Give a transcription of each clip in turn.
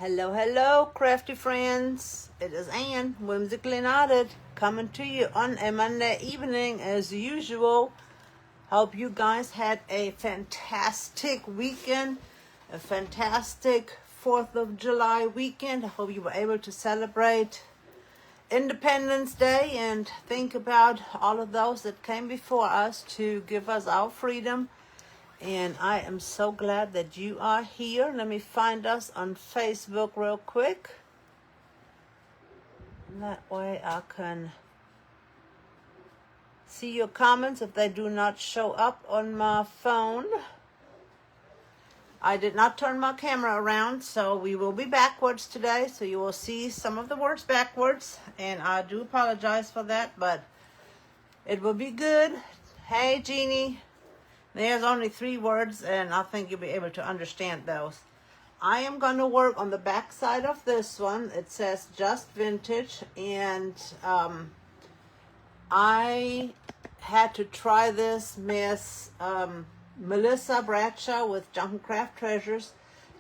Hello, hello, crafty friends. It is Ann, Whimsically Knotted, coming to you on a Monday evening as usual. Hope you guys had a fantastic weekend, a fantastic 4th of July weekend. I hope you were able to celebrate Independence Day and think about all of those that came before us to give us our freedom. And I am so glad that you are here. Let me find us on Facebook real quick. That way I can see your comments if they do not show up on my phone. I did not turn my camera around, so we will be backwards today. So you will see some of the words backwards. And I do apologize for that, but it will be good. Hey, Jeannie. There's only 3 words, and I think you'll be able to understand those. I am going to work on the back side of this one. It says Just Vintage, and I had to try this. Miss Melissa Bradshaw with Jumpin' Craft Treasures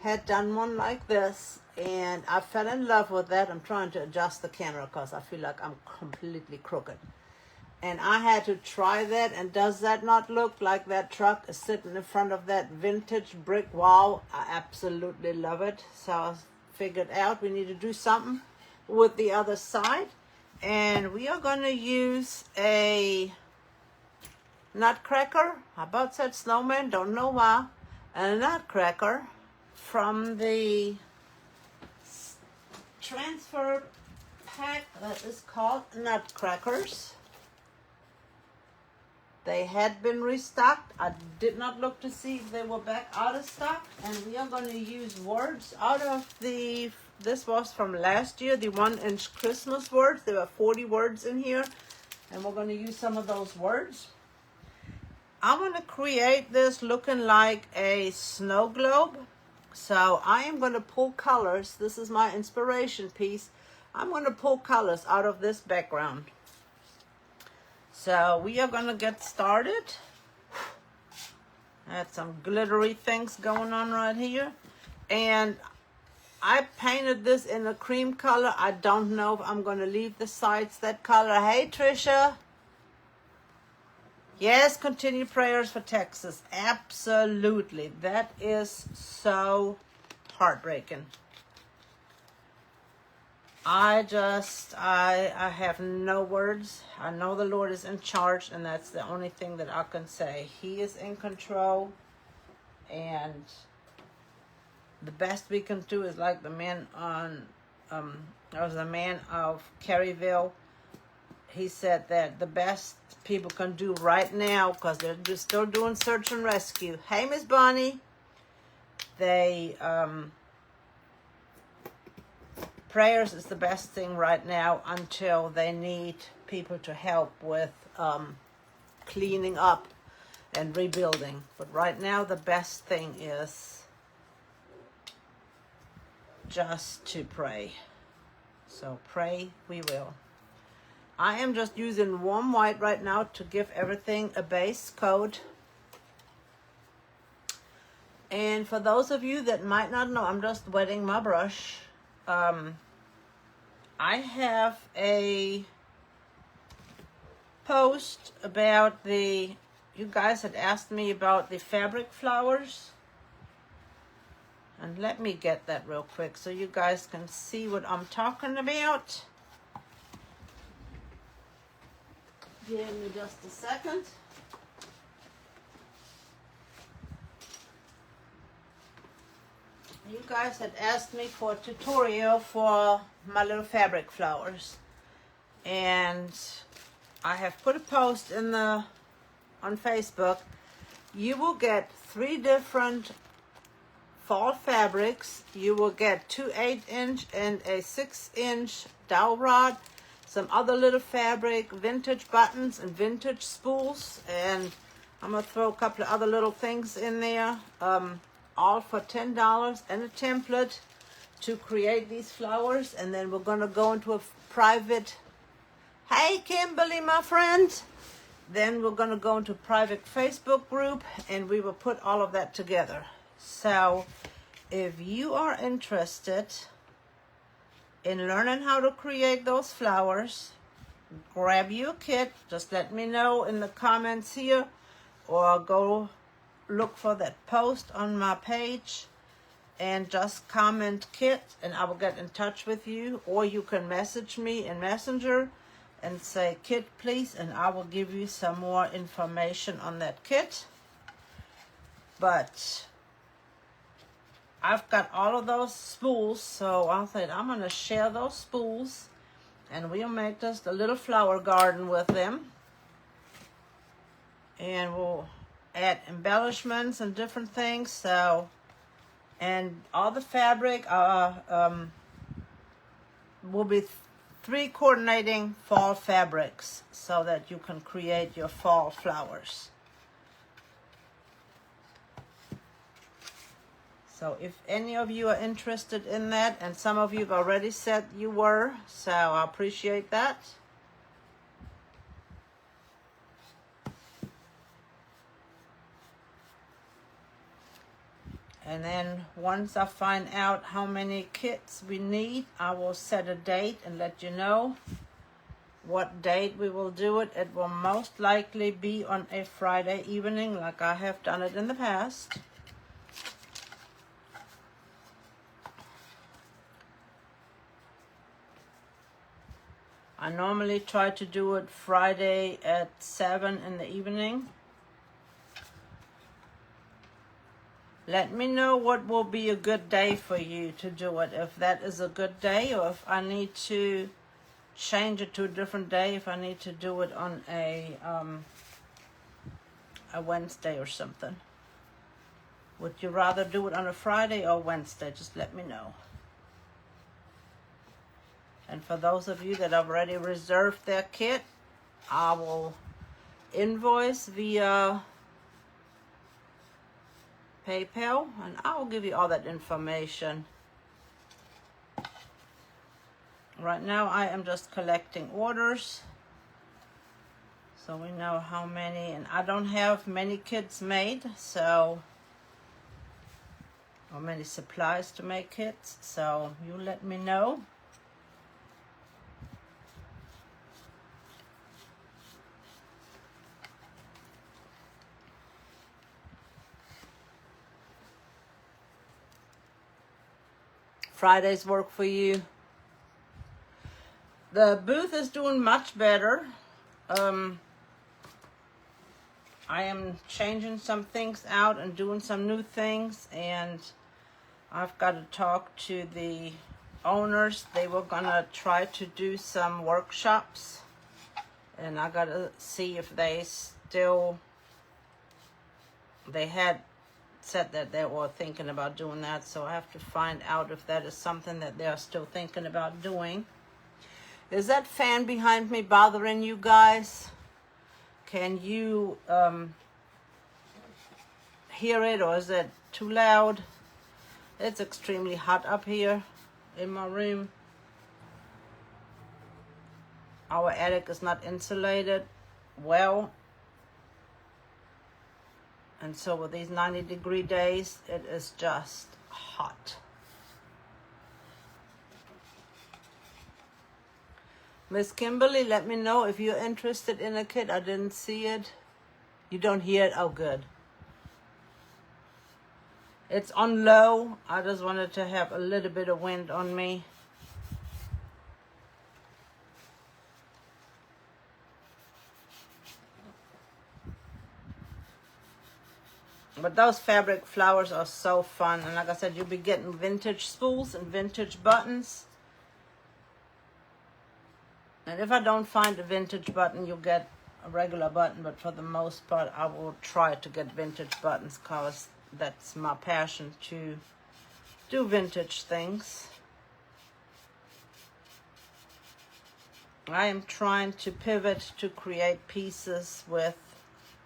had done one like this, and I fell in love with that. I'm trying to adjust the camera because I feel like I'm completely crooked. And I had to try that, and does that not look like that truck is sitting in front of that vintage brick wall? I absolutely love it. So I figured out we need to do something with the other side. And we are going to use a nutcracker. I about said snowman, don't know why. A nutcracker from the transfer pack that is called Nutcrackers. They had been restocked. I did not look to see if they were back out of stock. And we are going to use words out of this was from last year, the 1-inch Christmas words. There were 40 words in here. And we're going to use some of those words. I want to create this looking like a snow globe. So I am going to pull colors. This is my inspiration piece. I'm going to pull colors out of this background. So we are going to get started. Had some glittery things going on right here. And I painted this in a cream color. I don't know if I'm going to leave the sides that color. Hey, Trisha. Yes, continue prayers for Texas. Absolutely. That is so heartbreaking. I have no words. I know the Lord is in charge, and that's the only thing that I can say. He is in control, and the best we can do is like the man on, there was a man of Caryville. He said that the best people can do right now, because they're just still doing search and rescue. Hey, Miss Bonnie. Prayers is the best thing right now until they need people to help with cleaning up and rebuilding. But right now, the best thing is just to pray. So pray we will. I am just using warm white right now to give everything a base coat. And for those of you that might not know, I'm just wetting my brush. I have a post about you guys had asked me about the fabric flowers. And let me get that real quick so you guys can see what I'm talking about. Give me just a second. You guys had asked me for a tutorial for my little fabric flowers, and I have put a post on Facebook. You will get 3 different fall fabrics. You will get 2 8-inch and a 6-inch dowel rod, some other little fabric, vintage buttons and vintage spools, and I'm gonna throw a couple of other little things in there. All for $10, and a template to create these flowers. And then we're going to go into a private, hey Kimberly, my friend. Then we're going to go into a private Facebook group, and we will put all of that together. So if you are interested, in learning how to create those flowers, grab you a kit. Just let me know in the comments here, or go look for that post on my page and just comment kit, and I will get in touch with you. Or you can message me in Messenger and say kit please, and I will give you some more information on that kit. But I've got all of those spools, so I said I'm going to share those spools, and we'll make just a little flower garden with them. And we'll add embellishments and different things. So, and all the fabric will be 3 coordinating fall fabrics so that you can create your fall flowers. So if any of you are interested in that, and some of you have already said you were, so I appreciate that. And then once I find out how many kits we need, I will set a date and let you know what date we will do it. It will most likely be on a Friday evening, like I have done it in the past. I normally try to do it Friday at 7 in the evening. Let me know what will be a good day for you to do it. If that is a good day, or if I need to change it to a different day, if I need to do it on a Wednesday or something. Would you rather do it on a Friday or Wednesday? Just let me know. And for those of you that have already reserved their kit, I will invoice via PayPal, and I will give you all that information. Right now I am just collecting orders, so we know how many, and I don't have many kits made, so, or many supplies to make kits, so you let me know. Fridays work for you. The booth is doing much better. I am changing some things out and doing some new things, and I've got to talk to the owners. They were gonna try to do some workshops, and I gotta see if they had said that they were thinking about doing that, so I have to find out if that is something that they're still thinking about doing. Is that fan behind me bothering you guys? Can you hear it, or is it too loud? It's extremely hot up here in my room. Our attic is not insulated well, and so with these 90-degree days, it is just hot. Miss Kimberly, let me know if you're interested in a kit. I didn't see it. You don't hear it? Oh, good. It's on low. I just wanted to have a little bit of wind on me. But those fabric flowers are so fun. And like I said, you'll be getting vintage spools and vintage buttons. And if I don't find a vintage button, you'll get a regular button. But for the most part, I will try to get vintage buttons, because that's my passion, to do vintage things. I am trying to pivot to create pieces with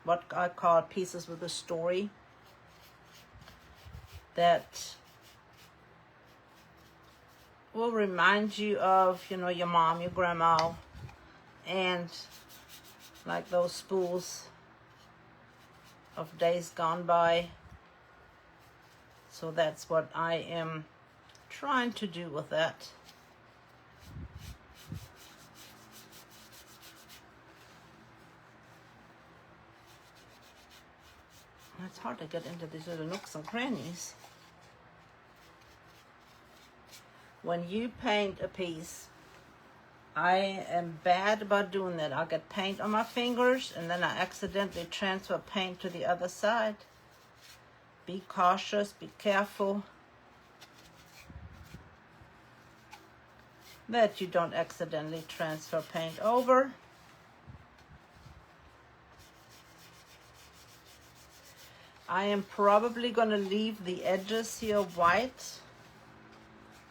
what I call pieces with a story, that will remind you of, you know, your mom, your grandma, and like those spools of days gone by. So that's what I am trying to do with that. It's hard to get into these little nooks and crannies. When you paint a piece, I am bad about doing that. I'll get paint on my fingers and then I accidentally transfer paint to the other side. Be cautious, be careful that you don't accidentally transfer paint over. I am probably going to leave the edges here white.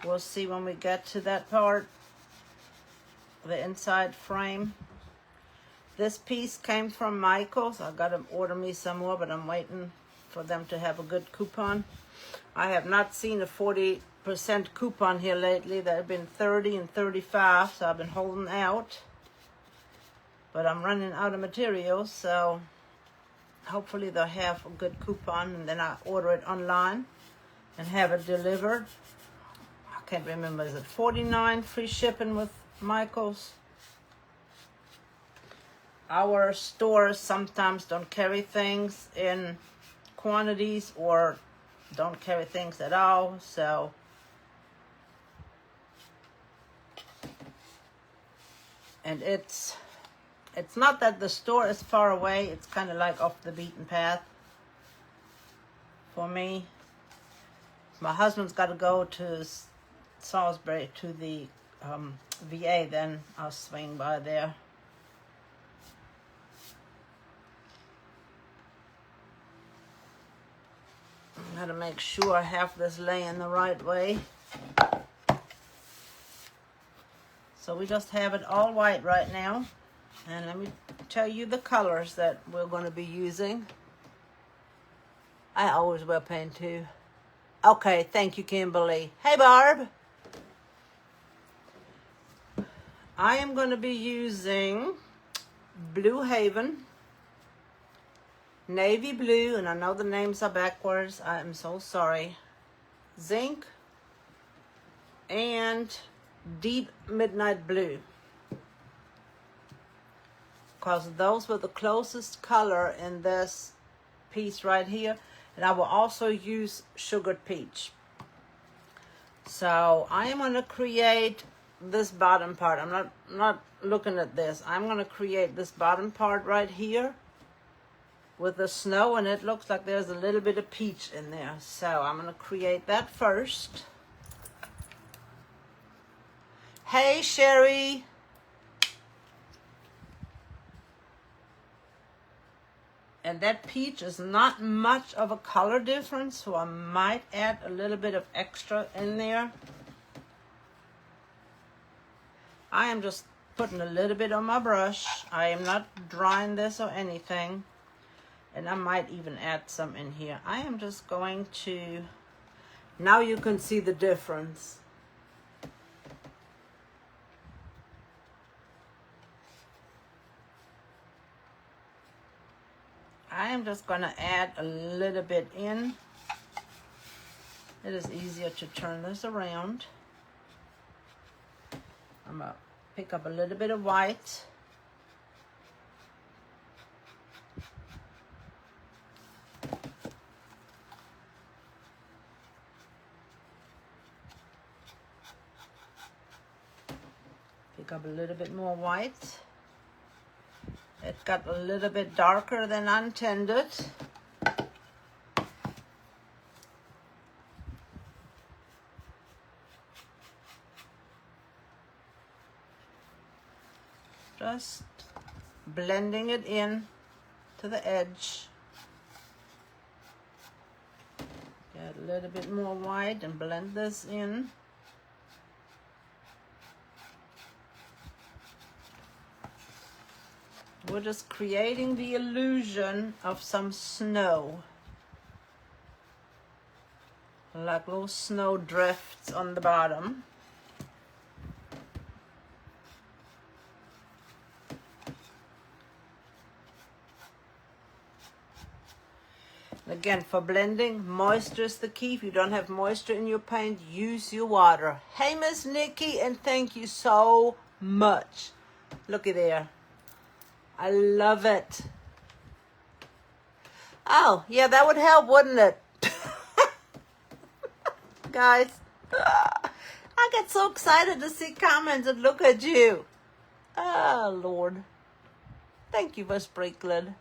We'll see when we get to that part, the inside frame. This piece came from Michael's. I got to order me some more, but I'm waiting for them to have a good coupon. I have not seen a 40% coupon here lately. There have been 30 and 35, so I've been holding out. But I'm running out of materials, so hopefully they'll have a good coupon, and then I order it online and have it delivered. I can't remember, is it $49 free shipping with Michael's? Our stores sometimes don't carry things in quantities or don't carry things at all, so and it's not that the store is far away, it's kind of like off the beaten path for me. My husband's got to go to Salisbury to the VA, then I'll swing by there. I gotta make sure I have this laying the right way. So we just have it all white right now. And let me tell you the colors that we're going to be using. I always wear paint too. Okay, thank you, Kimberly. Hey, Barb. I am going to be using Blue Haven, Navy Blue, and I know the names are backwards. I am so sorry. Zinc and Deep Midnight Blue. Because those were the closest color in this piece right here. And I will also use Sugared Peach. So I am going to create this bottom part. I'm not looking at this. I'm going to create this bottom part right here with the snow, and it looks like there's a little bit of peach in there. So I'm going to create that first. Hey, Sherry. And that peach is not much of a color difference, so I might add a little bit of extra in there. I am just putting a little bit on my brush. I am not drying this or anything. And I might even add some in here. I am just going to, now you can see the difference. I am just going to add a little bit in. It is easier to turn this around. I'm going to pick up a little bit of white. Pick up a little bit more white. It got a little bit darker than I intended. Just blending it in to the edge. Get a little bit more white and blend this in. We're just creating the illusion of some snow. Like little snow drifts on the bottom. Again, for blending, moisture is the key. If you don't have moisture in your paint, use your water. Hey, Miss Nikki, and thank you so much. Looky there. I love it. Oh, yeah, that would help, wouldn't it? Guys, I get so excited to see comments and look at you. Oh, Lord. Thank you for sprinkling.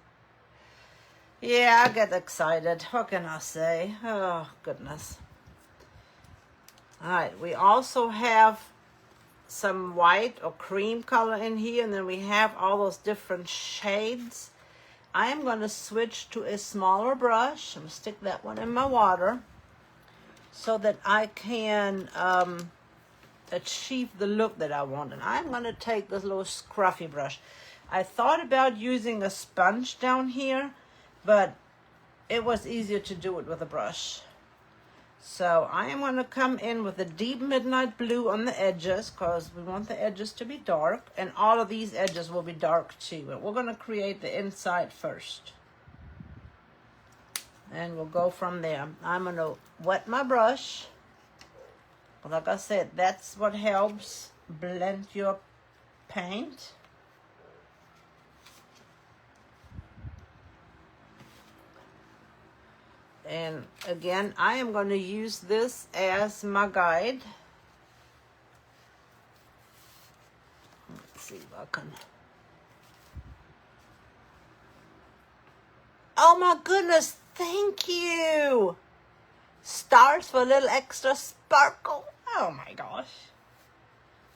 Yeah, I get excited. What can I say? Oh, goodness. All right, we also have some white or cream color in here, and then we have all those different shades. I am going to switch to a smaller brush. I'm going to stick that one in my water so that I can achieve the look that I want. And I'm going to take this little scruffy brush. I thought about using a sponge down here, but it was easier to do it with a brush. So I am going to come in with a deep midnight blue on the edges because we want the edges to be dark, and all of these edges will be dark too. But we're going to create the inside first, and we'll go from there. I'm going to wet my brush. Like I said, that's what helps blend your paint. And again, I am going to use this as my guide. Let's see if I can. Oh my goodness, thank you. Stars for a little extra sparkle. Oh my gosh.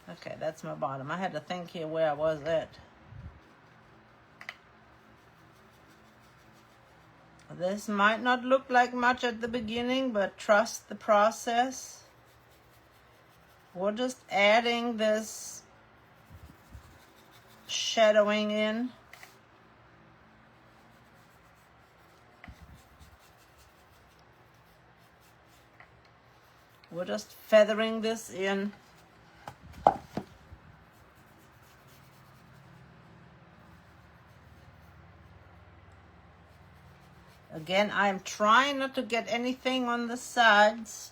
Okay, that's my bottom. I had to think here where I was at. This might not look like much at the beginning, but trust the process. We're just adding this shadowing in. We're just feathering this in. Again, I'm trying not to get anything on the sides.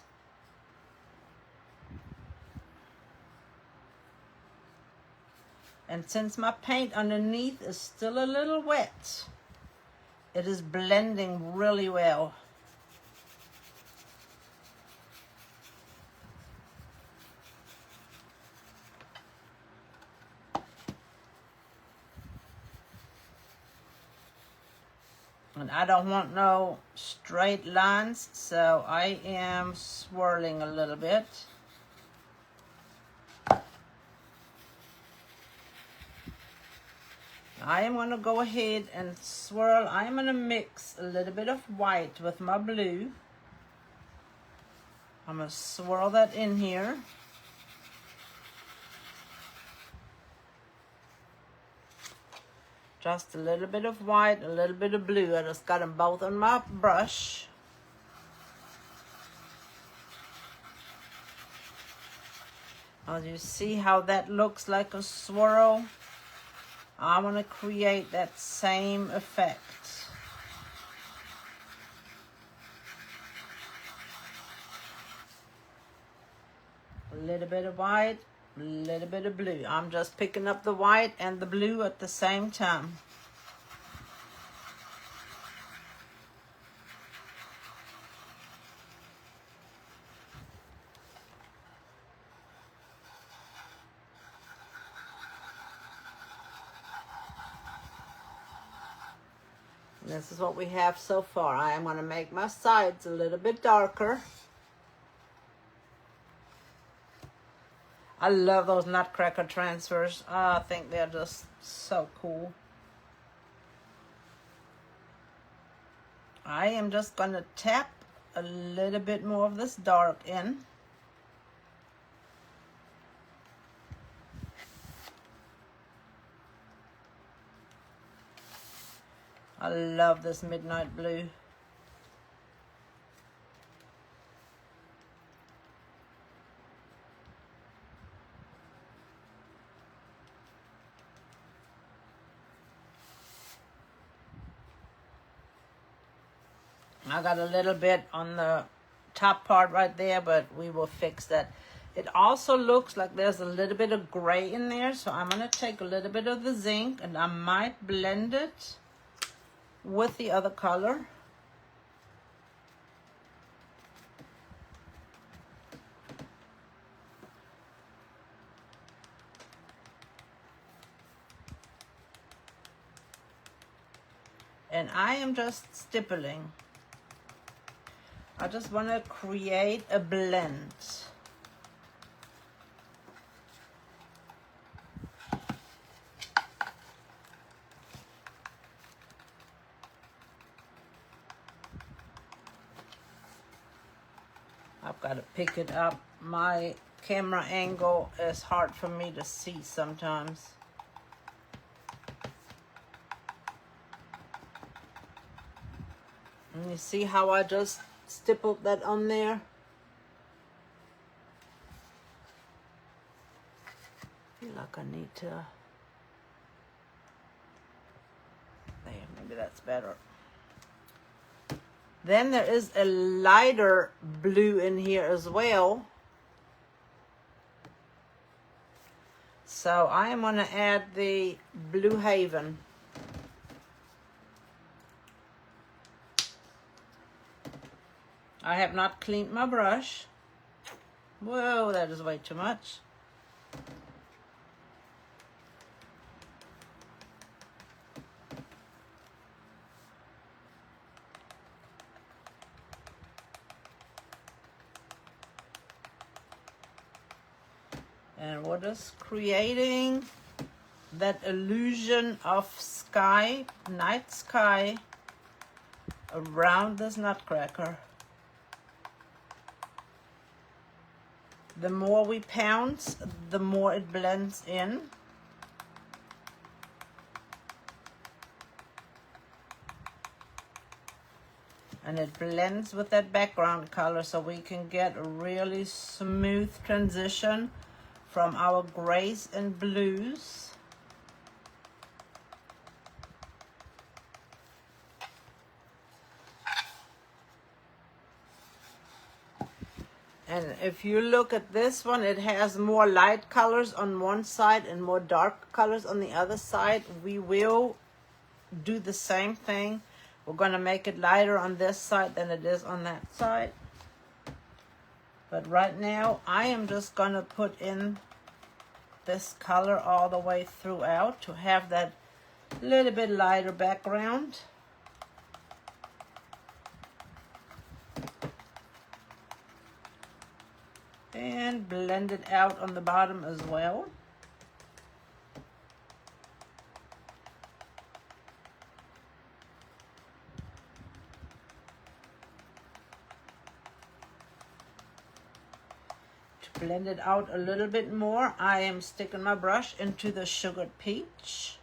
And since my paint underneath is still a little wet, it is blending really well. And I don't want no straight lines, so I am swirling a little bit. I am going to go ahead and swirl. I'm going to mix a little bit of white with my blue. I'm going to swirl that in here. Just a little bit of white, a little bit of blue. I just got them both on my brush. As you see how that looks like a swirl, I want to create that same effect. A little bit of white, a little bit of blue. I'm just picking up the white and the blue at the same time. This is what we have so far. I am going to make my sides a little bit darker. I love those Nutcracker transfers. I think they're just so cool. I am just going to tap a little bit more of this dark in. I love this midnight blue. I got a little bit on the top part right there, but we will fix that. It also looks like there's a little bit of gray in there, so I'm going to take a little bit of the zinc and I might blend it with the other color. and I am just stippling. I just want to create a blend. I've got to pick it up. My camera angle is hard for me to see sometimes. And you see how I just stippled that on there? I feel like I need to... There, maybe that's better. Then there is a lighter blue in here as well. So I am going to add the Blue Haven. I have not cleaned my brush. Whoa, that is way too much. And we're just creating that illusion of sky, night sky, around this nutcracker. The more we pounce, the more it blends in. And it blends with that background color so we can get a really smooth transition from our grays and blues. And if you look at this one, it has more light colors on one side and more dark colors on the other side. We will do the same thing. We're going to make it lighter on this side than it is on that side. But right now, I am just going to put in this color all the way throughout to have that little bit lighter background. And blend it out on the bottom as well. To blend it out a little bit more, I am sticking my brush into the sugared peach.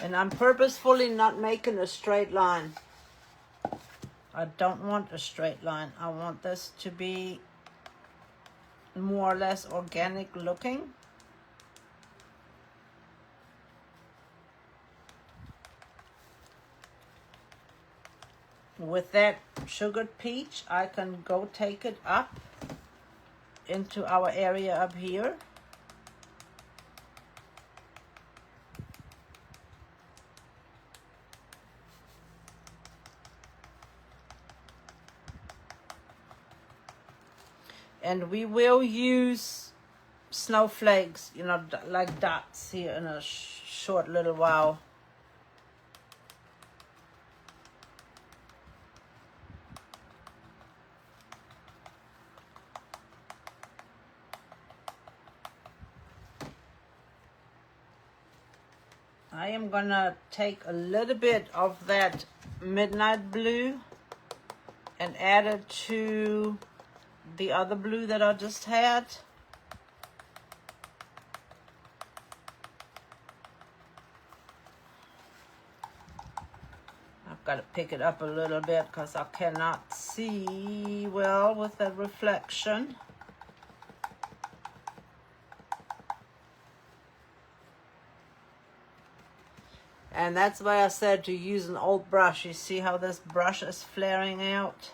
And I'm purposefully not making a straight line. I don't want a straight line. I want this to be more or less organic looking. With that sugared peach, I can go take it up into our area up here. And we will use snowflakes, you know, like dots here in a short little while. I am gonna take a little bit of that midnight blue and add it to the other blue that I just had. I've got to pick it up a little bit because I cannot see well with the reflection. And that's why I said to use an old brush. You see how this brush is flaring out?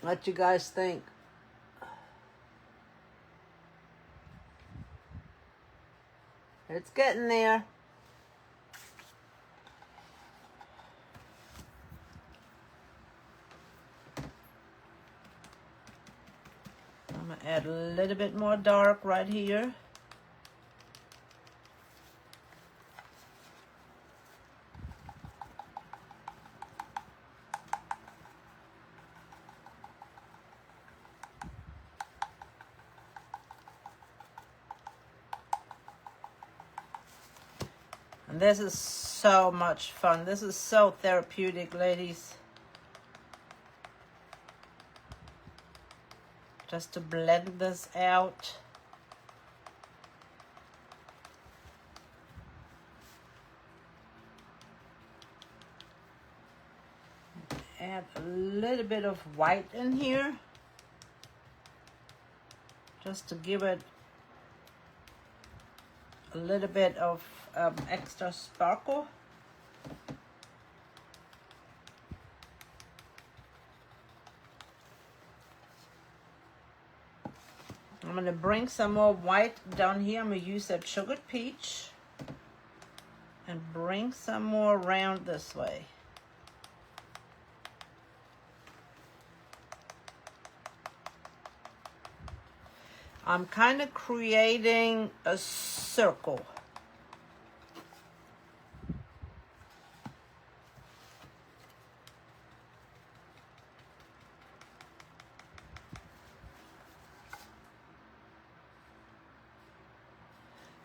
What you guys think? It's getting there. I'm going to add a little bit more dark right here. And this is so much fun. This is so therapeutic, ladies. Just to blend this out. Add a little bit of white in here. Just to give it a little bit of extra sparkle. I'm going to bring some more white down here. I'm going to use that sugared peach and bring some more around this way. I'm kind of creating a circle.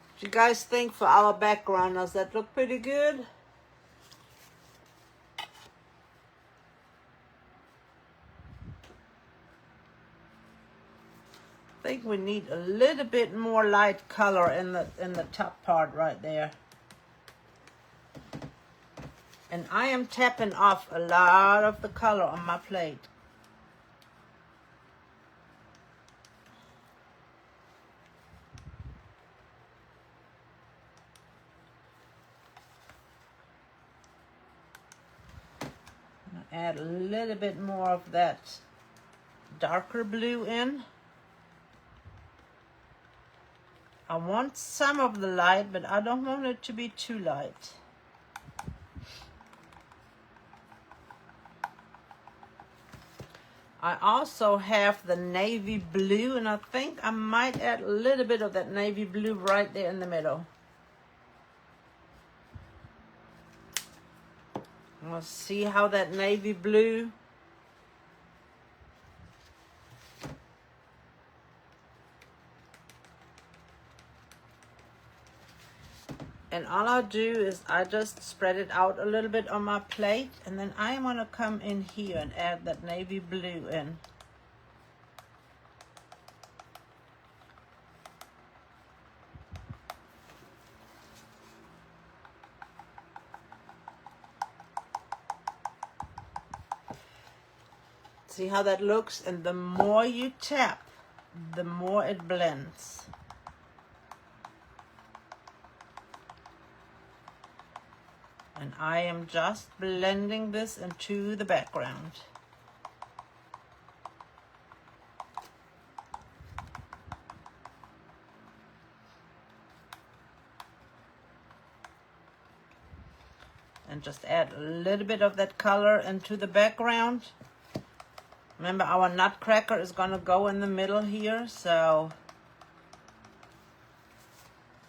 What do you guys think for our background? Does that look pretty good? I think we need a little bit more light color in the top part right there. And I am tapping off a lot of the color on my plate. Add a little bit more of that darker blue in. I want some of the light, but I don't want it to be too light. I also have the navy blue, and I think I might add a little bit of that navy blue right there in the middle. Let's see how that navy blue. And all I do is I just spread it out a little bit on my plate, and then I want to come in here and add that navy blue in. See how that looks? And the more you tap, the more it blends. And I am just blending this into the background. And just add a little bit of that color into the background. Remember, our nutcracker is going to go in the middle here, so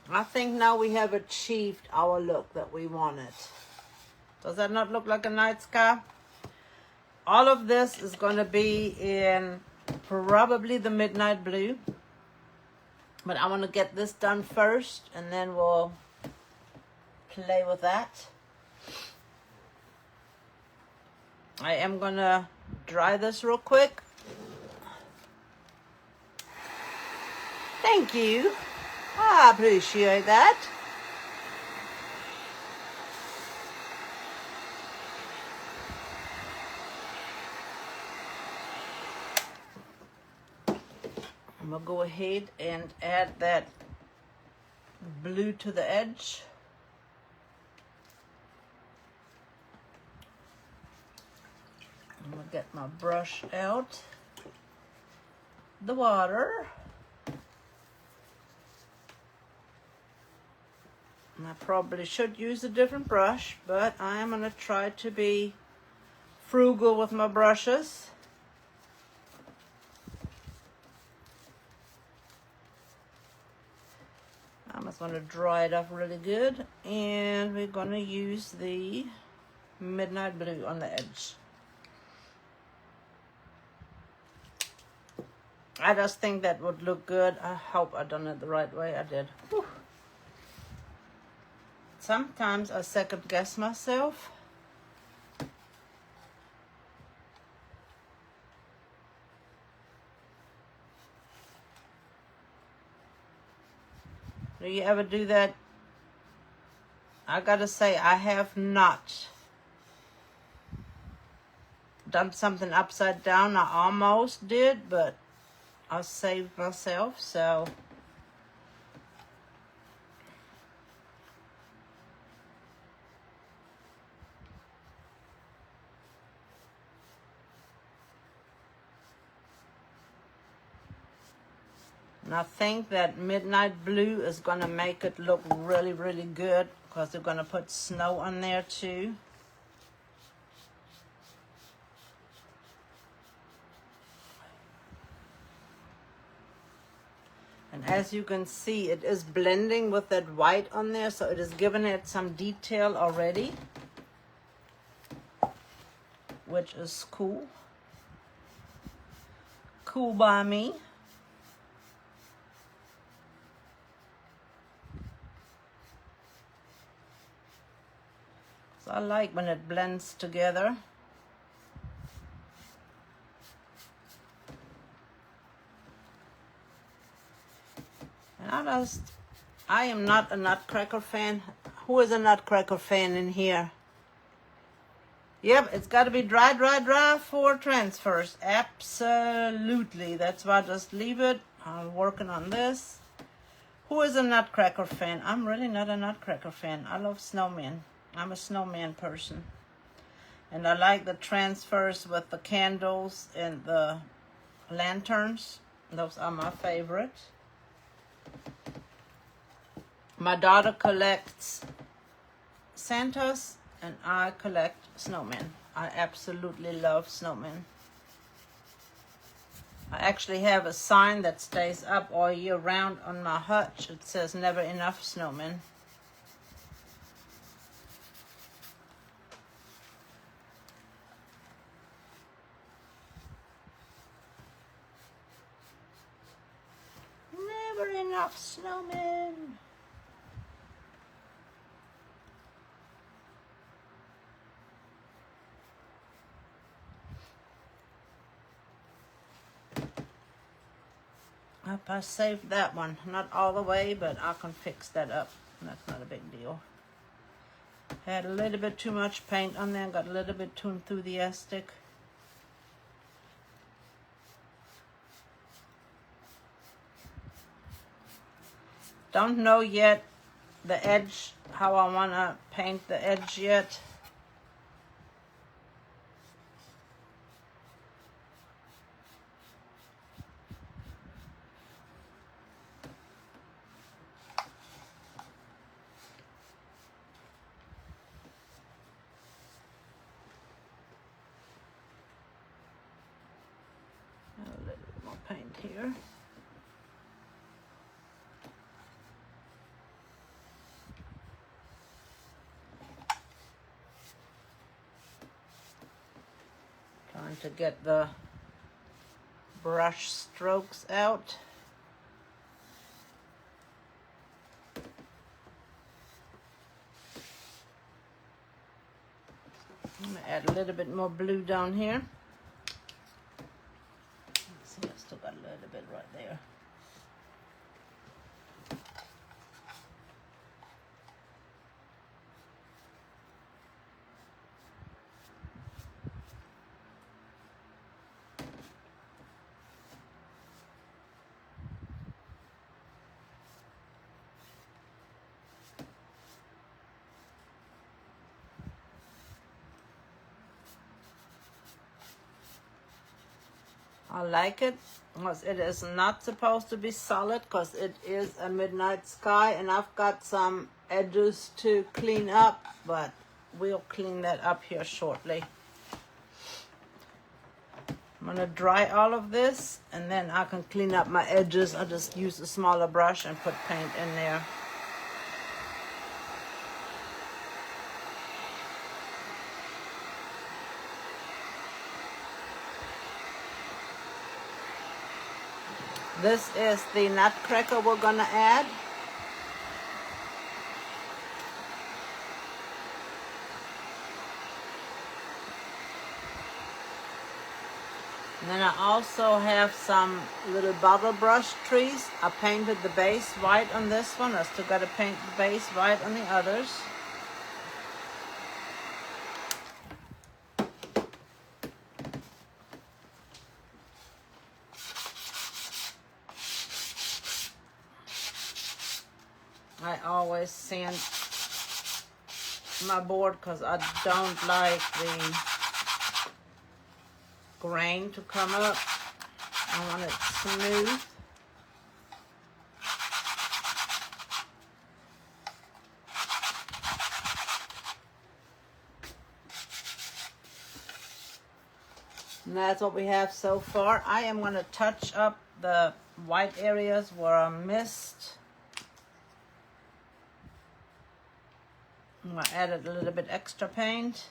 I think now we have achieved our look that we wanted. Does that not look like a night sky? All of this is going to be in probably the midnight blue, but I want to get this done first, and then we'll play with that. I am going to dry this real quick. Thank you. I appreciate that. I'm going to go ahead and add that blue to the edge. I'm going to get my brush out. the water. And I probably should use a different brush, but I am going to try to be frugal with my brushes. I'm just going to dry it up really good, and we're going to use the Midnight Blue on the edge. I just think that would look good. I hope I done it the right way. I did. Whew. Sometimes I second guess myself. Do you ever do that? I gotta say, I have not done something upside down. I almost did, but I saved myself, so. And I think that Midnight Blue is going to make it look really, really good because they're going to put snow on there too. And as you can see, it is blending with that white on there, so it is giving it some detail already, which is cool. Cool by me. So I like when it blends together. And I am not a Nutcracker fan. Who is a Nutcracker fan in here? Yep, it's got to be dry, dry, dry for transfers. Absolutely. That's why I just leave it. I'm working on this. Who is a Nutcracker fan? I'm really not a Nutcracker fan. I love snowmen. I'm a snowman person. And I like the transfers with the candles and the lanterns. Those are my favorite. My daughter collects Santas and I collect snowmen. I absolutely love snowmen. I actually have a sign that stays up all year round on my hutch. It says never enough snowmen. Never enough snowmen. I saved that one. Not all the way, but I can fix that up. That's not a big deal. Had a little bit too much paint on there. Got a little bit too enthusiastic. Don't know yet the edge, how I want to paint the edge yet. A little bit more paint here. Trying to get the brush strokes out. I'm going to add a little bit more blue down here. See, I still got a little bit right there. I like it because it is not supposed to be solid because it is a midnight sky, and I've got some edges to clean up, but we'll clean that up here shortly. I'm going to dry all of this and then I can clean up my edges. I'll just use a smaller brush and put paint in there. This is the nutcracker we're going to add. And then I also have some little bottle brush trees. I painted the base white on this one. I still got to paint the base white on the others. I always sand my board because I don't like the grain to come up. I want it smooth. And that's what we have so far. I am going to touch up the white areas where I missed. I added a little bit extra paint.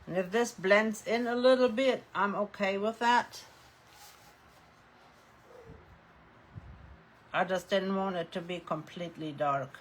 And if this blends in a little bit, I'm okay with that. I just didn't want it to be completely dark.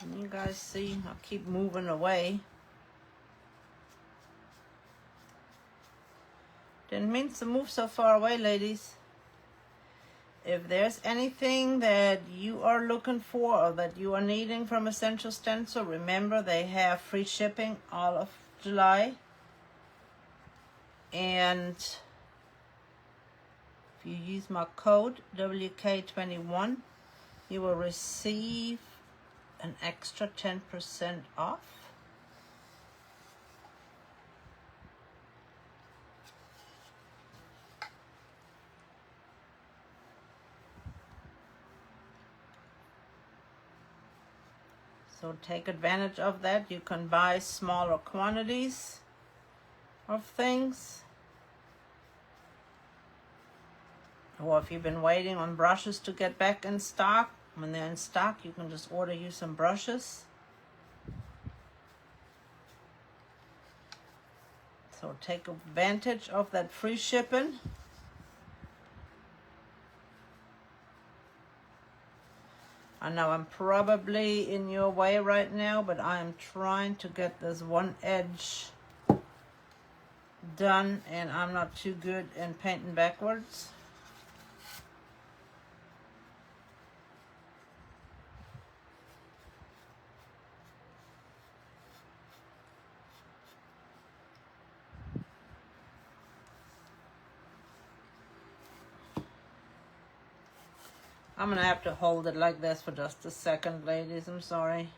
Can you guys see? I keep moving away. Didn't mean to move so far away, ladies. If there's anything that you are looking for or that you are needing from Essential Stencil, remember they have free shipping all of July. And if you use my code WK21, you will receive an extra 10% off. So take advantage of that. You can buy smaller quantities of things. Or if you've been waiting on brushes to get back in stock, when they're in stock, you can just order you some brushes. So take advantage of that free shipping. I know I'm probably in your way right now, but I am trying to get this one edge done, and I'm not too good in painting backwards. I'm gonna have to hold it like this for just a second, ladies. I'm sorry.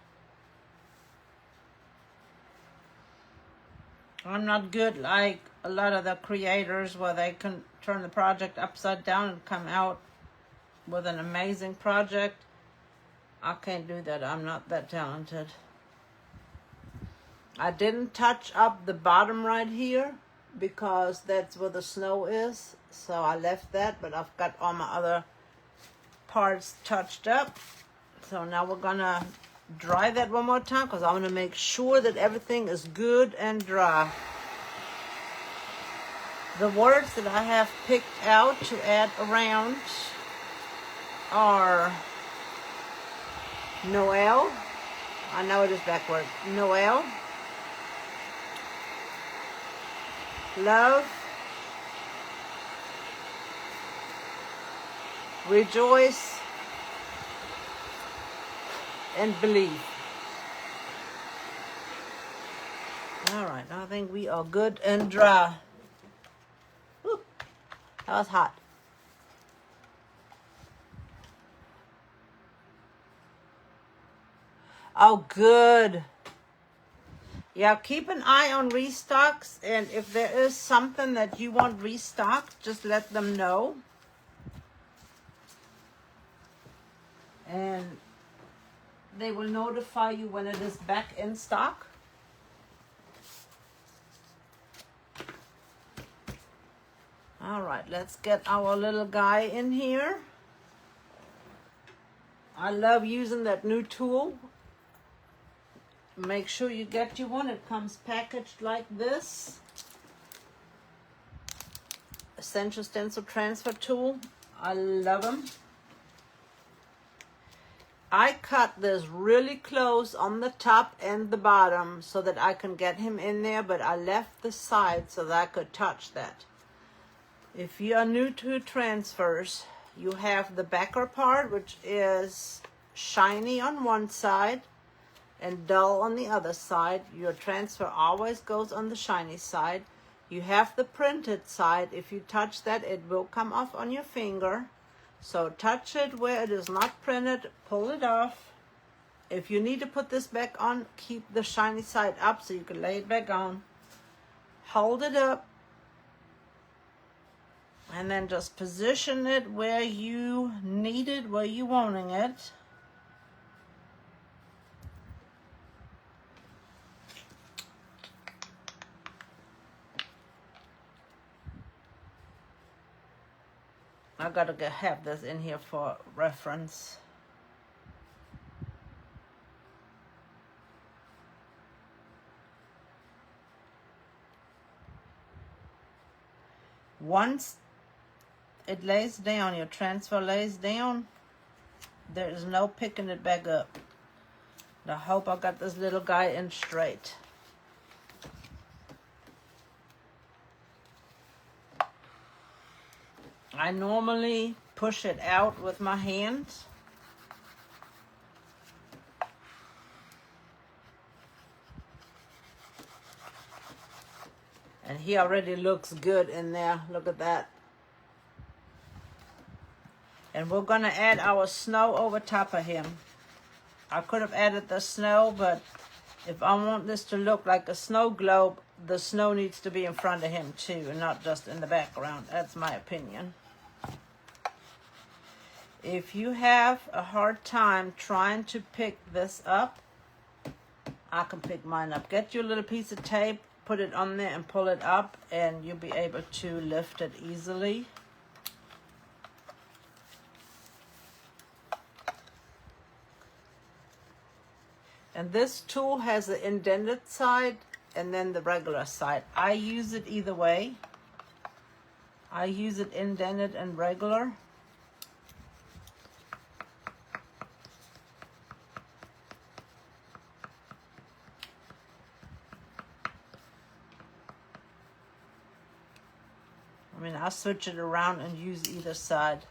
I'm not good like a lot of the creators where they can turn the project upside down and come out with an amazing project. I can't do that. I'm not that talented. I didn't touch up the bottom right here because that's where the snow is. So I left that, but I've got all my other parts touched up. So now we're gonna dry that one more time because I want to make sure that everything is good and dry. The words that I have picked out to add around are Noel. I know it is backward. Noel, love, rejoice, and believe. All right, I think we are good and dry. Whew, that was hot. Oh, good. Yeah, keep an eye on restocks, and if there is something that you want restocked, just let them know. And they will notify you when it is back in stock. All right, let's get our little guy in here. I love using that new tool. Make sure you get you one. It comes packaged like this. Essential Stencil Transfer Tool. I love them. I cut this really close on the top and the bottom so that I can get him in there, but I left the side so that I could touch that. If you are new to transfers, you have the backer part, which is shiny on one side and dull on the other side. Your transfer always goes on the shiny side. You have the printed side. If you touch that, it will come off on your finger. So touch it where it is not printed, pull it off. If you need to put this back on, keep the shiny side up so you can lay it back on. Hold it up. And then just position it where you need it, where you wanting it. I gotta have this in here for reference. Once it lays down, your transfer lays down, there is no picking it back up. I hope I got this little guy in straight. I normally push it out with my hands. And he already looks good in there. Look at that. And we're going to add our snow over top of him. I could have added the snow, but if I want this to look like a snow globe, the snow needs to be in front of him too, and not just in the background. That's my opinion. If you have a hard time trying to pick this up, I can pick mine up. Get your little piece of tape, put it on there and pull it up, and you'll be able to lift it easily. And this tool has the indented side and then the regular side. I use it either way. I use it indented and regular. I mean, I'll switch it around and use either side.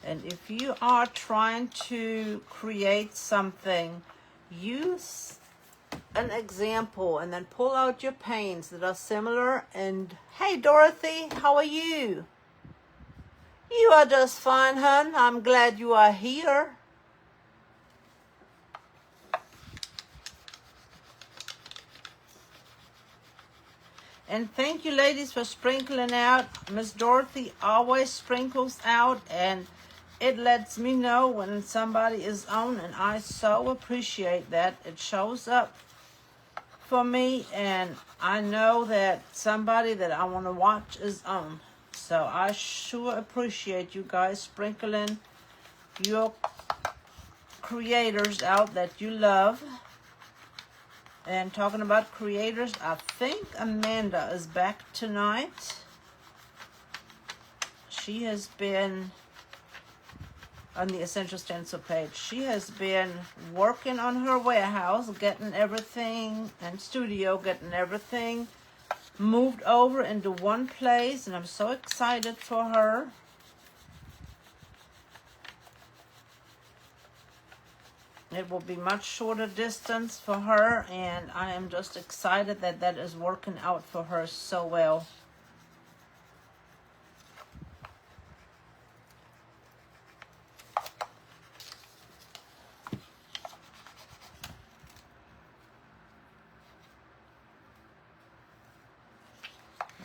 And if you are trying to create something, use an example and then pull out your paints that are similar. And hey, Dorothy, how are you? You are just fine, hon. I'm glad you are here. And thank you, ladies, for sprinkling out. Miss Dorothy always sprinkles out, and it lets me know when somebody is on, and I so appreciate that. It shows up for me, and I know that somebody that I want to watch is on. So I sure appreciate you guys sprinkling your creators out that you love. And talking about creators, I think Amanda is back tonight. She has been on the Essential Stencil page. She has been working on her warehouse, getting everything, and studio, getting everything moved over into one place, and I'm so excited for her. It will be much shorter distance for her, and I am just excited that that is working out for her so well.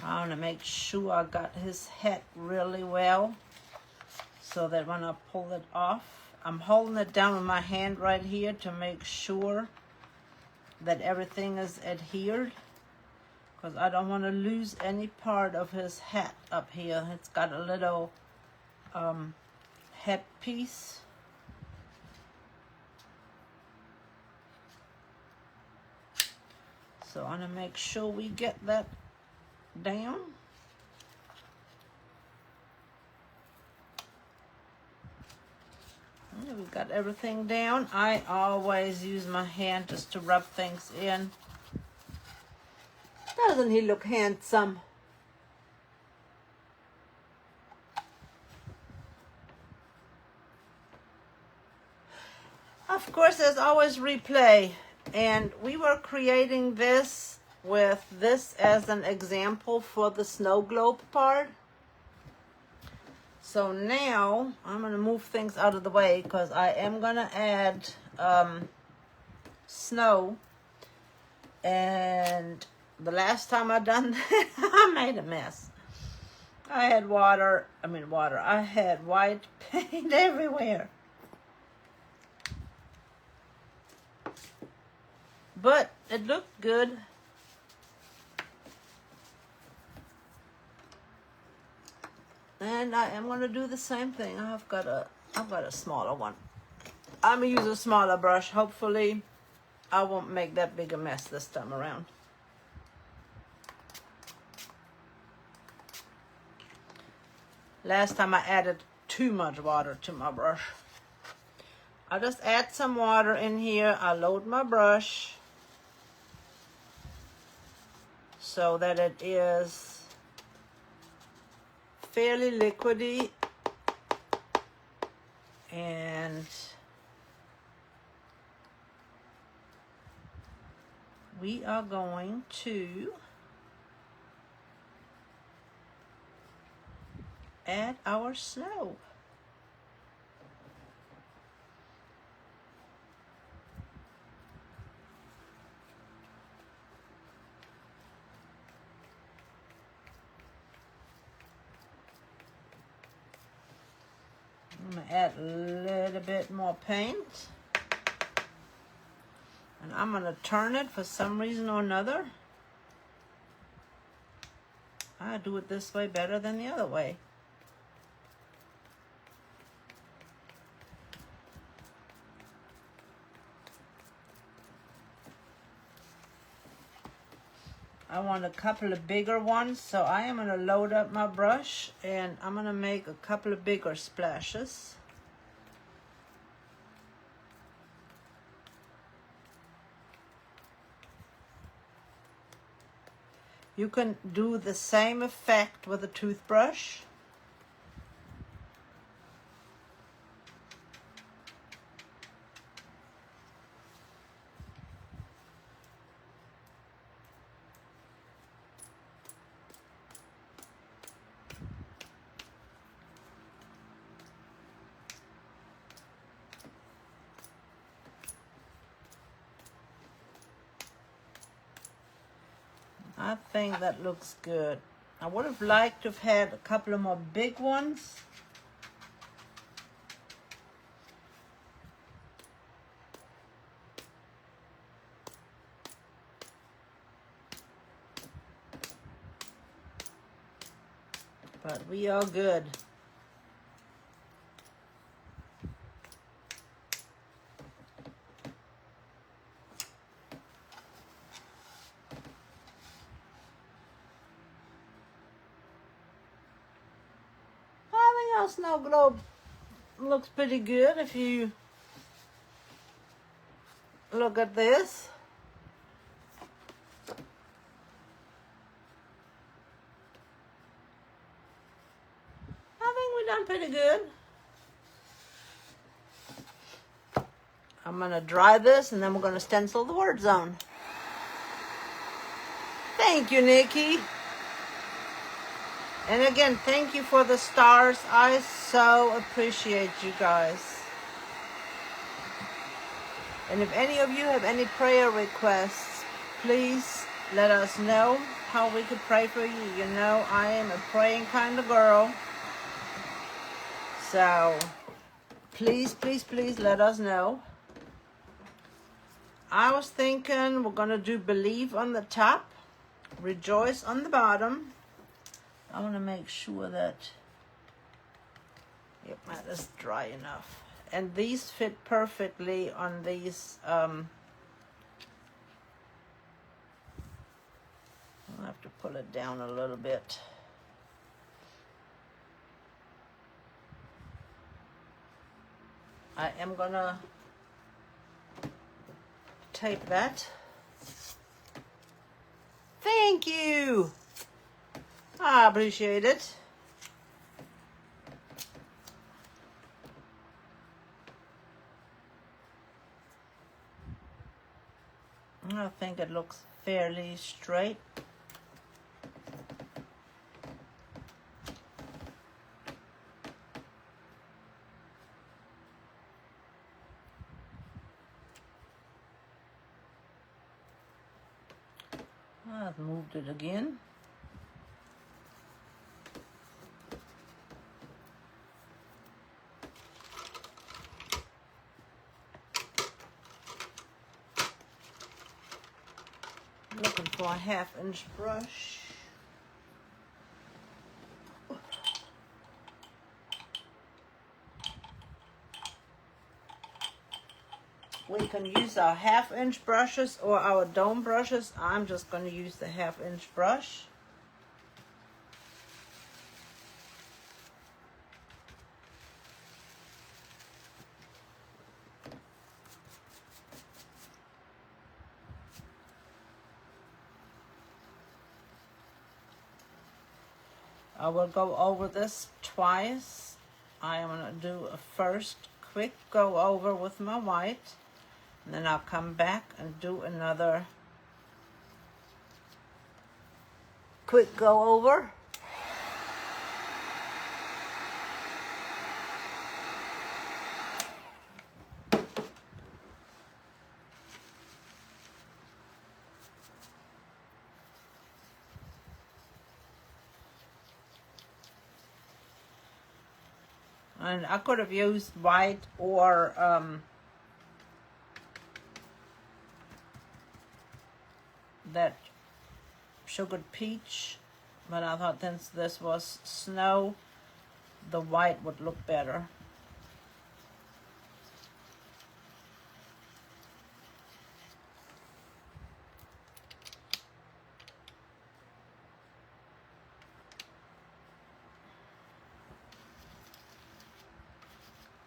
I want to make sure I got his head really well so that when I pull it off, I'm holding it down with my hand right here to make sure that everything is adhered, because I don't want to lose any part of his hat up here. It's got a little head piece. So I want to make sure we get that down. We got everything down. I always use my hand just to rub things in. Doesn't he look handsome? Of course, there's always replay. And we were creating this with this as an example for the snow globe part. So now I'm going to move things out of the way because I am going to add snow. And the last time I done that, I made a mess. I had I had white paint everywhere. But it looked good. And I am going to do the same thing. I've got a smaller one. I'm going to use a smaller brush. Hopefully, I won't make that big a mess this time around. Last time I added too much water to my brush. I'll just add some water in here. I load my brush so that it is fairly liquidy, and we are going to add our snow. I'm going to add a little bit more paint. And I'm going to turn it for some reason or another. I do it this way better than the other way. I want a couple of bigger ones, so I am going to load up my brush and I'm going to make a couple of bigger splashes. You can do the same effect with a toothbrush. I think that looks good. I would have liked to have had a couple of more big ones. But we are good. Our snow globe looks pretty good if you look at this. done pretty good. I'm going to dry this and then we're going to stencil the word zone. Thank you, Nikki. And again, thank you for the stars. I so appreciate you guys. And if any of you have any prayer requests, please let us know how we could pray for you. You know, I am a praying kind of girl. So, please, please, please let us know. I was thinking we're going to do believe on the top, rejoice on the bottom. I want to make sure that, yep, that is dry enough. And these fit perfectly on these, I'll have to pull it down a little bit. I am going to tape that. Thank you. I appreciate it. I think it looks fairly straight. I've moved it again. Looking for a 1/2-inch brush. We can use our 1/2-inch brushes or our dome brushes. I'm just going to use the 1/2-inch brush. I will go over this twice. I am going to do a first quick go over with my white. And then I'll come back and do another quick go over. And I could have used white or that sugared peach, but I thought since this was snow, the white would look better.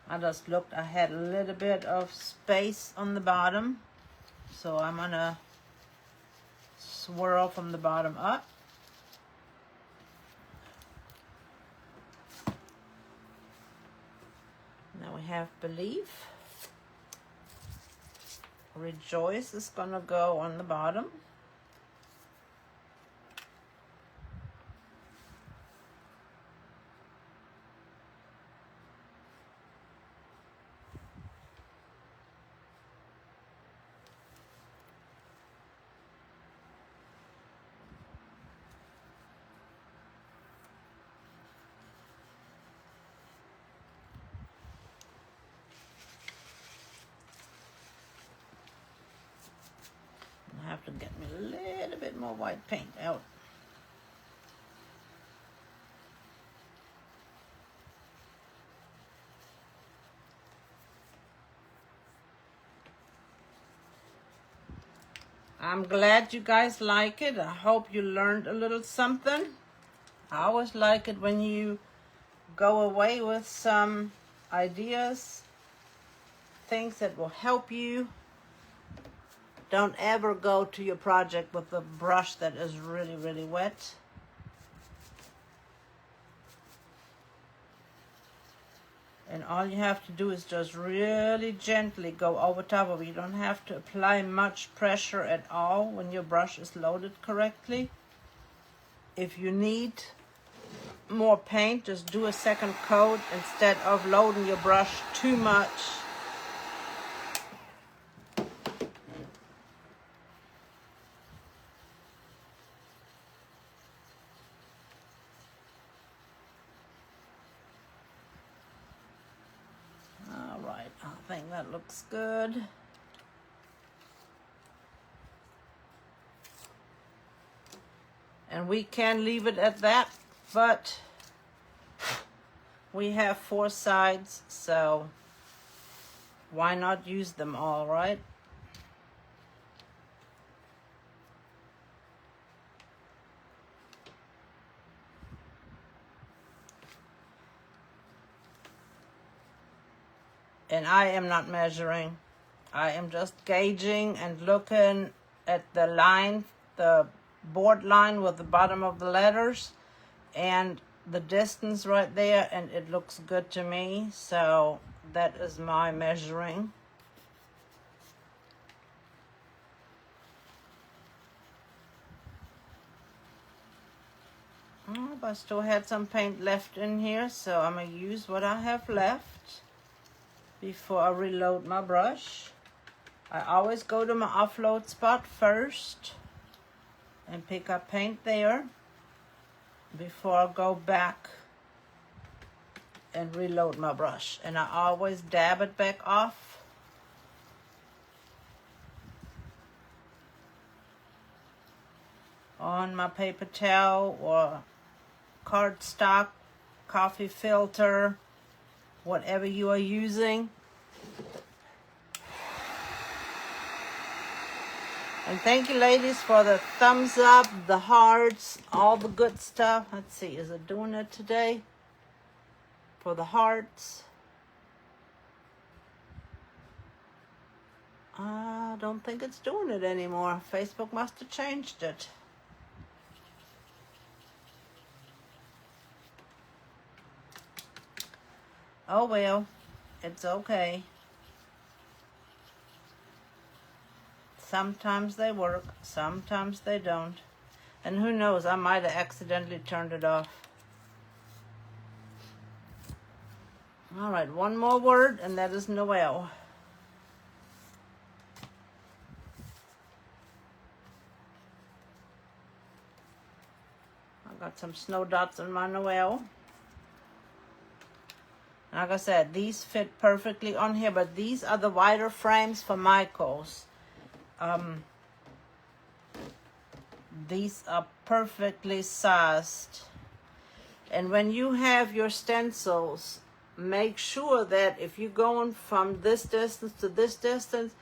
I just looked, I had a little bit of space on the bottom, so I'm gonna swirl from the bottom up. Now we have believe. Rejoice is gonna go on the bottom. I have to get me a little bit more white paint out. I'm glad you guys like it. I hope you learned a little something. I always like it when you go away with some ideas, things that will help you. Don't ever go to your project with a brush that is really, really wet. And all you have to do is just really gently go over top of it. You don't have to apply much pressure at all when your brush is loaded correctly. If you need more paint, just do a second coat instead of loading your brush too much. All right, I think that looks good. And we can leave it at that, but we have 4 sides, so why not use them all, right? And I am not measuring. I am just gauging and looking at the line, the board line with the bottom of the letters and the distance right there, and it looks good to me, so that is my measuring. Oh, but I still had some paint left in here, so I'm going to use what I have left before I reload my brush. I always go to my offload spot first and pick up paint there before I go back and reload my brush. And I always dab it back off. On my paper towel or cardstock, coffee filter, whatever you are using. And thank you, ladies, for the thumbs up, the hearts, all the good stuff. Let's see, is it doing it today? For the hearts. I don't think it's doing it anymore. Facebook must have changed it. Oh well, it's okay. Sometimes they work, sometimes they don't. And who knows, I might have accidentally turned it off. All right, one more word, and that is Noel. I got some snow dots on my Noel. Like I said, these fit perfectly on here, but these are the wider frames for Michael's. These are perfectly sized. And when you have your stencils, make sure that if you're going from this distance to this distance,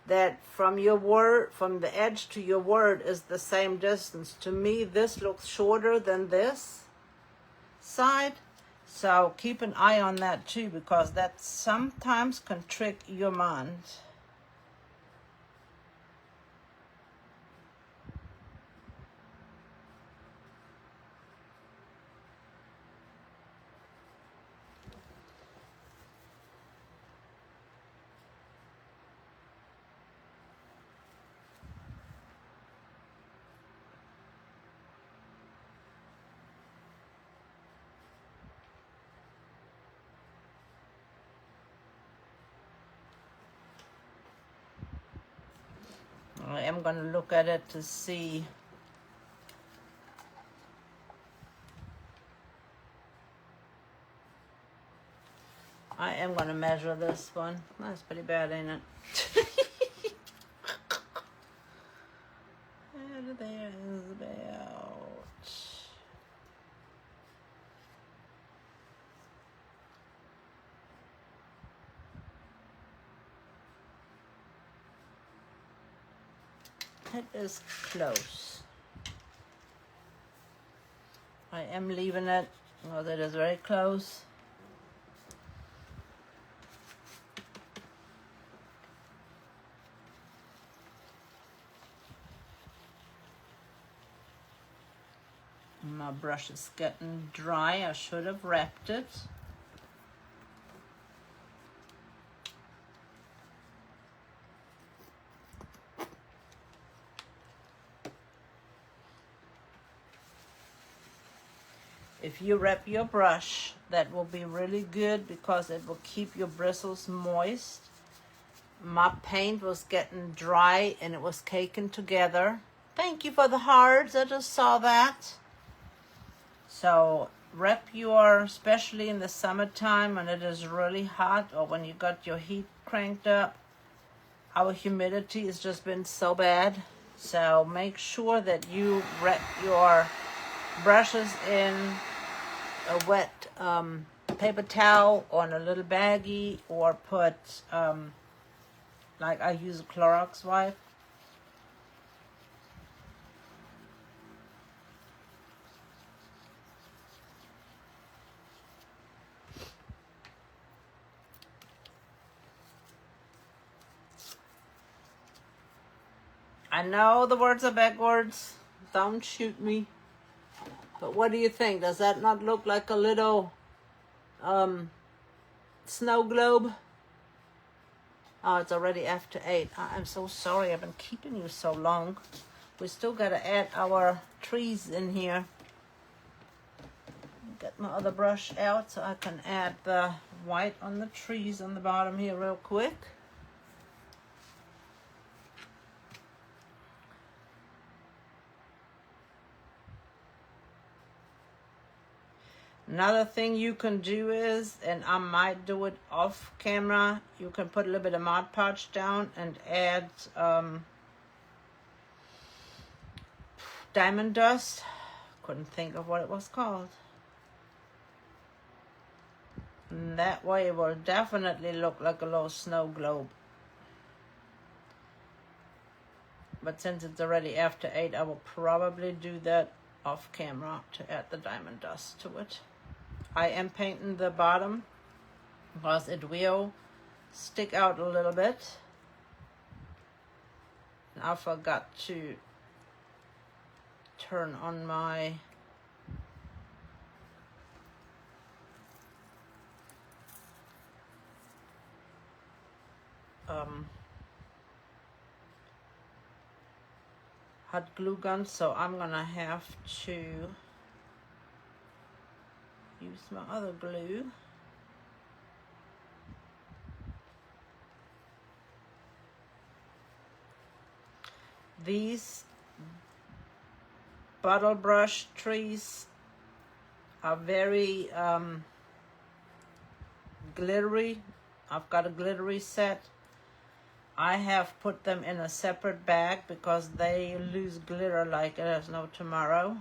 that from your word, from the edge to your word is the same distance. To me, this looks shorter than this side. So keep an eye on that too, because that sometimes can trick your mind. I am going to look at it to see. I am going to measure this one. That's pretty bad, ain't it? And there is about... It is close. I am leaving it because it is very close. My brush is getting dry. I should have wrapped it. If you wrap your brush, that will be really good because it will keep your bristles moist. My paint was getting dry and it was caking together. Thank you for the hearts, I just saw that. So wrap your, especially in the summertime when it is really hot or when you got your heat cranked up, our humidity has just been so bad. So make sure that you wrap your brushes in a wet paper towel or in a little baggie, or put, like I use a Clorox wipe. I know the words are backwards. Don't shoot me. But what do you think? Does that not look like a little snow globe? Oh, it's already after 8. I'm so sorry. I've been keeping you so long. We still got to add our trees in here. Get my other brush out so I can add the white on the trees on the bottom here real quick. Another thing you can do is, and I might do it off camera, you can put a little bit of Mod Podge down and add diamond dust. Couldn't think of what it was called. And that way it will definitely look like a little snow globe. But since it's already after 8, I will probably do that off camera to add the diamond dust to it. I am painting the bottom because it will stick out a little bit. And I forgot to turn on my hot glue gun, so I'm gonna have to use my other glue. These bottle brush trees are very glittery. I've got a glittery set. I have put them in a separate bag because they lose glitter like there's no tomorrow.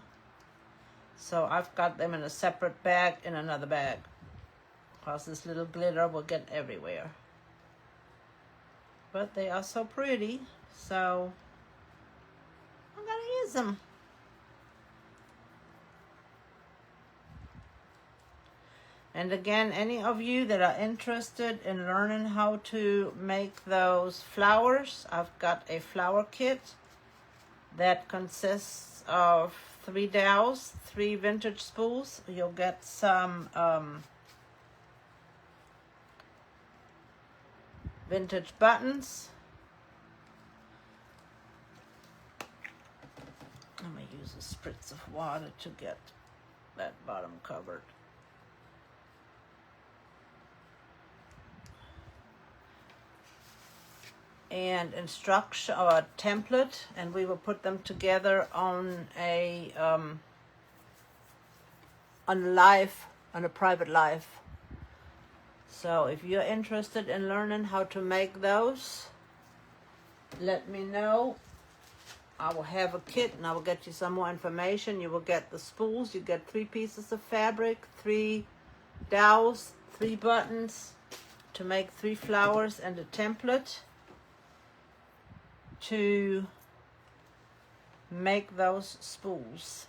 So I've got them in a separate bag in another bag because this little glitter will get everywhere. But they are so pretty, so I'm gonna use them. And again, any of you that are interested in learning how to make those flowers, I've got a flower kit that consists of 3 dowels, 3 vintage spools. You'll get some vintage buttons. I'm going to use a spritz of water to get that bottom covered. And instruction or a template, and we will put them together on a private live. So if you're interested in learning how to make those, let me know. I will have a kit and I will get you some more information. You will get the spools. You get 3 pieces of fabric, 3 dowels, 3 buttons to make 3 flowers, and a template to make those spools.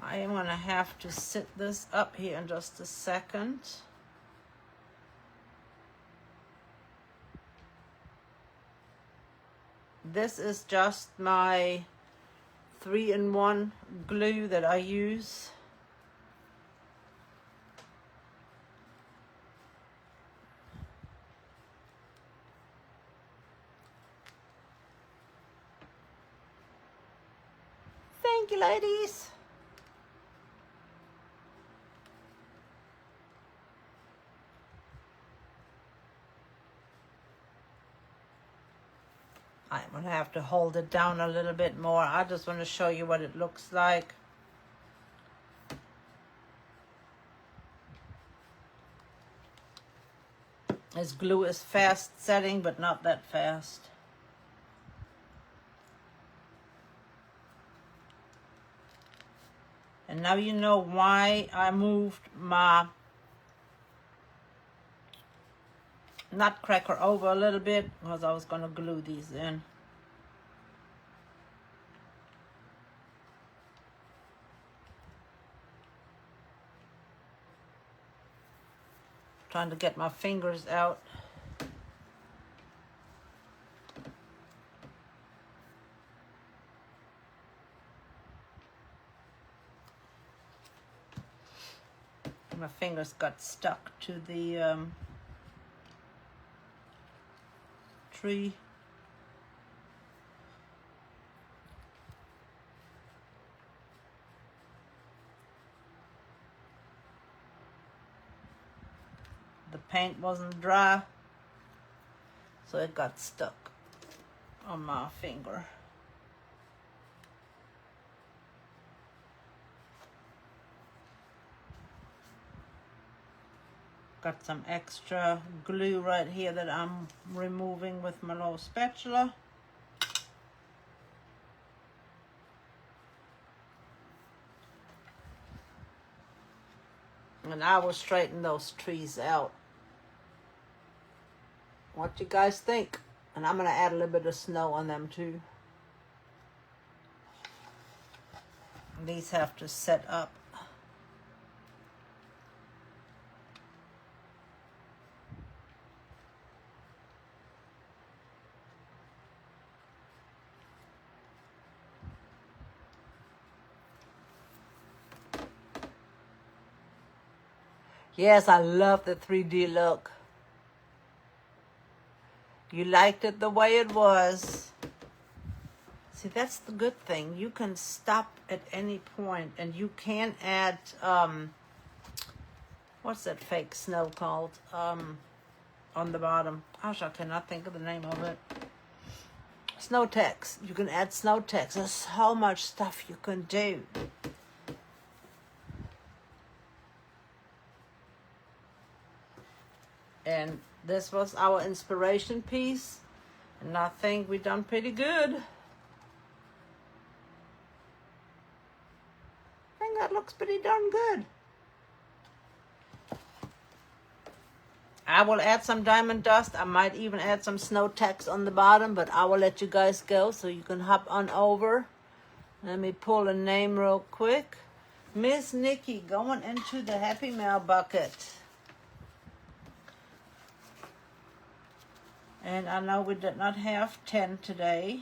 I am going to have to sit this up here in just a second. This is just my 3-in-1 glue that I use. Thank you, ladies. I'm going to have to hold it down a little bit more. I just want to show you what it looks like. This glue is fast setting, but not that fast. And now you know why I moved my nutcracker over a little bit, because I was going to glue these in. Trying to get my fingers out. My fingers got stuck to the tree. The paint wasn't dry, so it got stuck on my finger. Got some extra glue right here that I'm removing with my little spatula. And I will straighten those trees out. What you guys think? And I'm going to add a little bit of snow on them too. These have to set up. Yes, I love the 3D look. You liked it the way it was. See, that's the good thing. You can stop at any point, and you can add, what's that fake snow called? On the bottom. Gosh, I cannot think of the name of it. Snow text. You can add snow text. There's so much stuff you can do. And this was our inspiration piece, and I think we done pretty good. I think that looks pretty darn good. I will add some diamond dust. I might even add some snow text on the bottom, but I will let you guys go so you can hop on over. Let me pull a name real quick. Miss Nikki going into the Happy Mail bucket. And I know we did not have 10 today.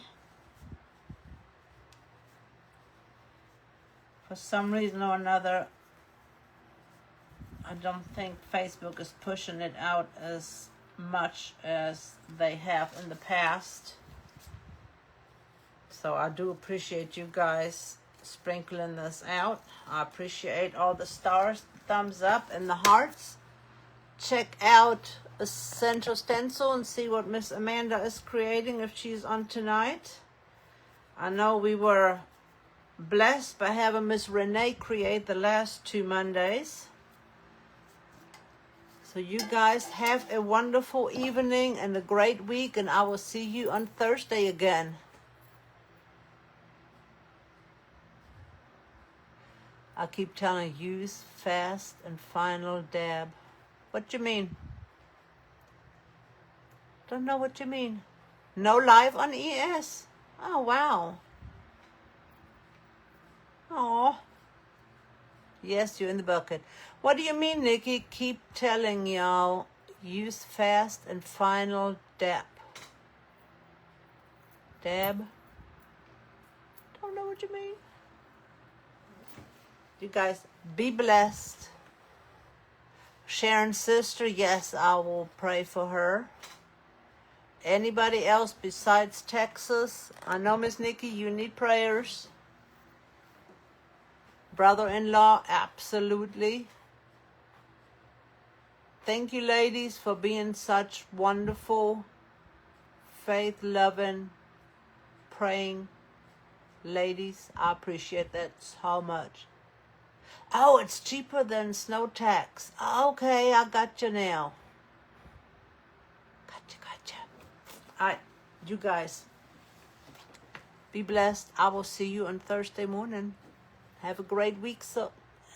For some reason or another, I don't think Facebook is pushing it out as much as they have in the past. So I do appreciate you guys sprinkling this out. I appreciate all the stars, thumbs up, and the hearts. Check out Essential Stencil and see what Miss Amanda is creating if she's on tonight. I know we were blessed by having Miss Renee create the last 2 Mondays. So you guys have a wonderful evening and a great week, and I will see you on Thursday again. I keep telling you, use fast and final dab. What you mean? Don't know what you mean. No live on ES. Oh, wow. Oh. Yes, you're in the bucket. What do you mean, Nikki? Keep telling y'all, use fast and final dab. Dab? Don't know what you mean. You guys, be blessed. Sharon's sister, yes, I will pray for her. Anybody else besides Texas? I know, Miss Nikki, you need prayers. Brother-in-law, absolutely. Thank you, ladies, for being such wonderful, faith-loving praying ladies. I appreciate that so much. Oh, it's cheaper than snow tax. Okay, I got you now. Gotcha. All right, you guys, be blessed. I will see you on Thursday morning. Have a great week,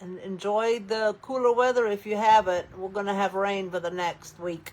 and enjoy the cooler weather if you have it. We're going to have rain for the next week.